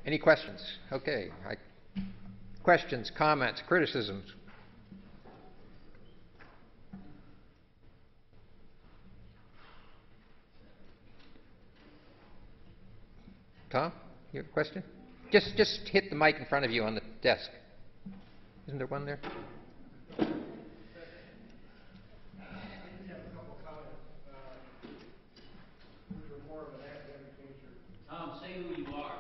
Any questions? Okay. Questions, comments, criticisms? Tom, you have a question? Just hit the mic in front of you on the desk. Isn't there one there? Tom, say who you are.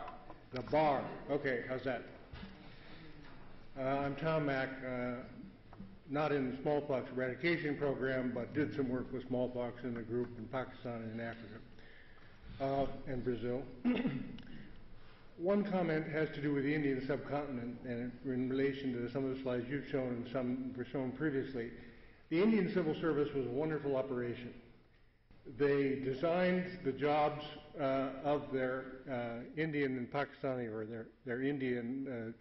The bar. Okay, how's that? I'm Tom Mack, not in the smallpox eradication program, but did some work with smallpox in a group in Pakistan and in Africa and Brazil. One comment has to do with the Indian subcontinent and in relation to some of the slides you've shown and some were shown previously. The Indian Civil Service was a wonderful operation. They designed the jobs of their Indian and Pakistani or their Indian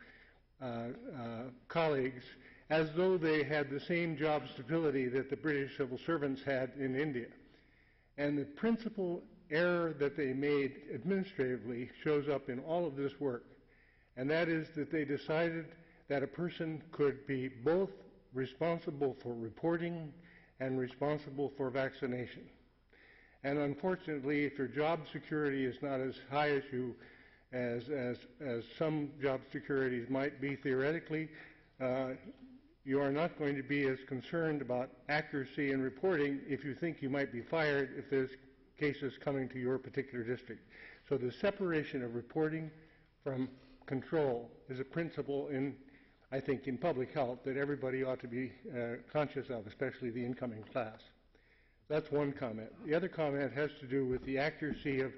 colleagues as though they had the same job stability that the British civil servants had in India. And the principal error that they made administratively shows up in all of this work, and that is that they decided that a person could be both responsible for reporting and responsible for vaccination. And unfortunately, if your job security is not as high as some job securities might be theoretically, you are not going to be as concerned about accuracy in reporting if you think you might be fired if there's cases coming to your particular district. So the separation of reporting from control is a principle I think, in public health that everybody ought to be conscious of, especially the incoming class. That's one comment. The other comment has to do with the accuracy of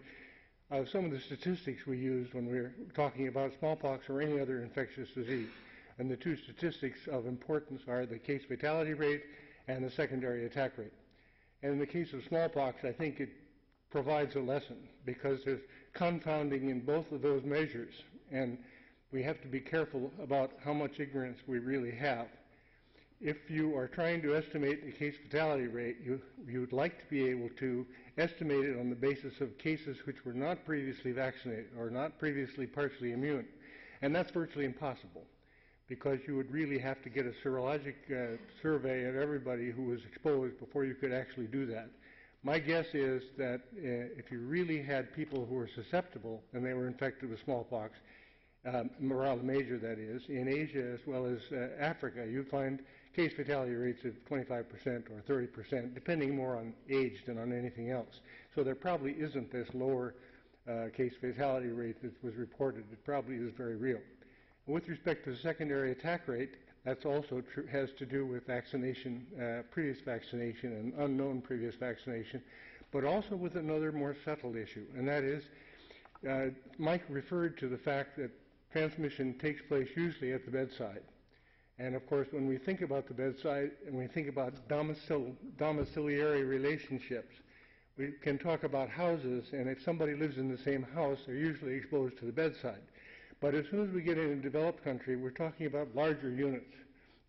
some of the statistics we used when we were talking about smallpox or any other infectious disease. And the two statistics of importance are the case fatality rate and the secondary attack rate. And in the case of smallpox, I think it provides a lesson because there's confounding in both of those measures, and we have to be careful about how much ignorance we really have. If you are trying to estimate the case fatality rate, you would like to be able to estimate it on the basis of cases which were not previously vaccinated or not previously partially immune. And that's virtually impossible because you would really have to get a serologic survey of everybody who was exposed before you could actually do that. My guess is that if you really had people who were susceptible and they were infected with smallpox, morale major that is, in Asia as well as Africa, you find case fatality rates of 25% or 30%, depending more on age than on anything else. So there probably isn't this lower case fatality rate that was reported. It probably is very real. With respect to the secondary attack rate, that's also has to do with vaccination, previous vaccination and unknown previous vaccination, but also with another more subtle issue, and that is Mike referred to the fact that transmission takes place usually at the bedside. And of course, when we think about the bedside and we think about domiciliary relationships, we can talk about houses, and if somebody lives in the same house, they're usually exposed to the bedside. But as soon as we get into developed country, we're talking about larger units,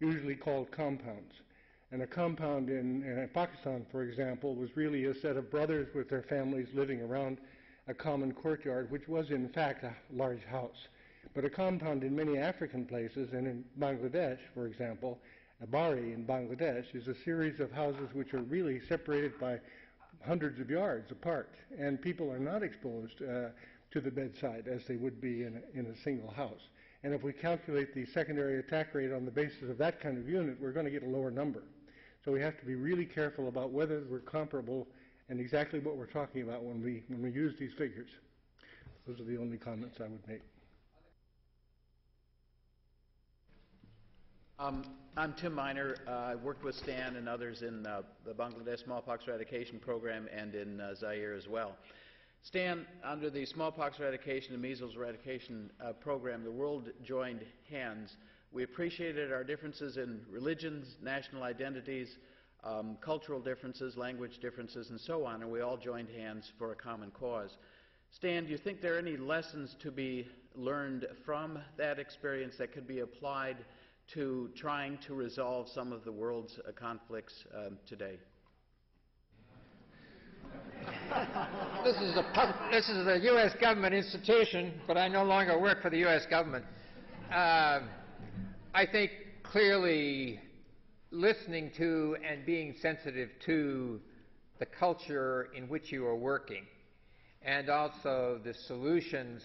usually called compounds. And a compound in Pakistan, for example, was really a set of brothers with their families living around a common courtyard, which was in fact a large house. But a compound in many African places, and in Bangladesh, for example, a bari in Bangladesh is a series of houses which are really separated by hundreds of yards apart, and people are not exposed to the bedside as they would be in a single house. And if we calculate the secondary attack rate on the basis of that kind of unit, we're going to get a lower number. So we have to be really careful about whether we're comparable and exactly what we're talking about when we use these figures. Those are the only comments I would make. I'm Tim Miner. I worked with Stan and others in the Bangladesh smallpox eradication program and in Zaire as well. Stan, under the smallpox eradication and measles eradication program, the world joined hands. We appreciated our differences in religions, national identities, cultural differences, language differences, and so on, and we all joined hands for a common cause. Stan, do you think there are any lessons to be learned from that experience that could be applied to trying to resolve some of the world's conflicts today? this is a U.S. government institution, but I no longer work for the U.S. government. I think clearly listening to and being sensitive to the culture in which you are working, and also the solutions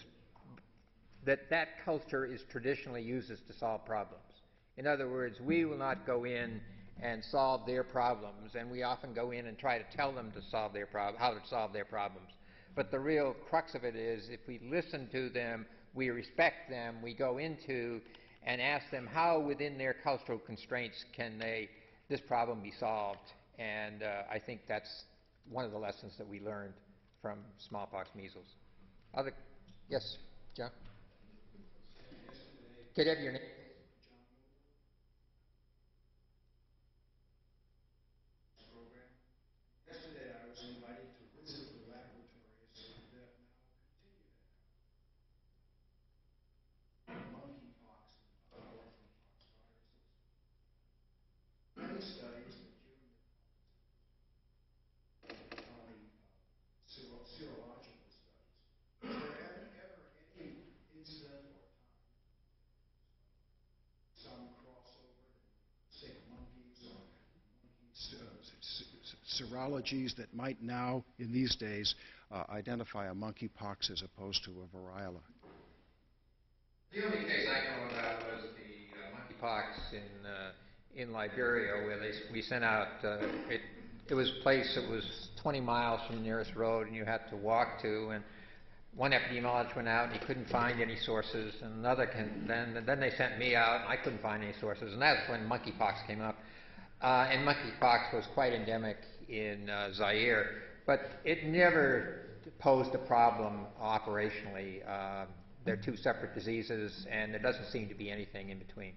that that culture is traditionally uses to solve problems. In other words, we will not go in and solve their problems, and we often go in and try to tell them to solve their how to solve their problems. But the real crux of it is, if we listen to them, we respect them, we go into and ask them how, within their cultural constraints, can this problem be solved. And I think that's one of the lessons that we learned from smallpox, measles. Yes, John? Could I have your name? Yesterday, I was invited to visit the laboratories that now continue to have monkeypox and other orthopox viruses. Many studies that you on the serological studies. Was there ever any incident or time some crossover, sick monkeys or serologies that might now, in these days, identify a monkeypox as opposed to a variole? The only case I know about was the monkeypox in Liberia, where we sent out. It was a place that was 20 miles from the nearest road, and you had to walk to. And one epidemiologist went out, and he couldn't find any sources, and another then they sent me out, and I couldn't find any sources, and that's when monkeypox came up. And monkeypox was quite endemic in Zaire, but it never posed a problem operationally. They're two separate diseases, and there doesn't seem to be anything in between.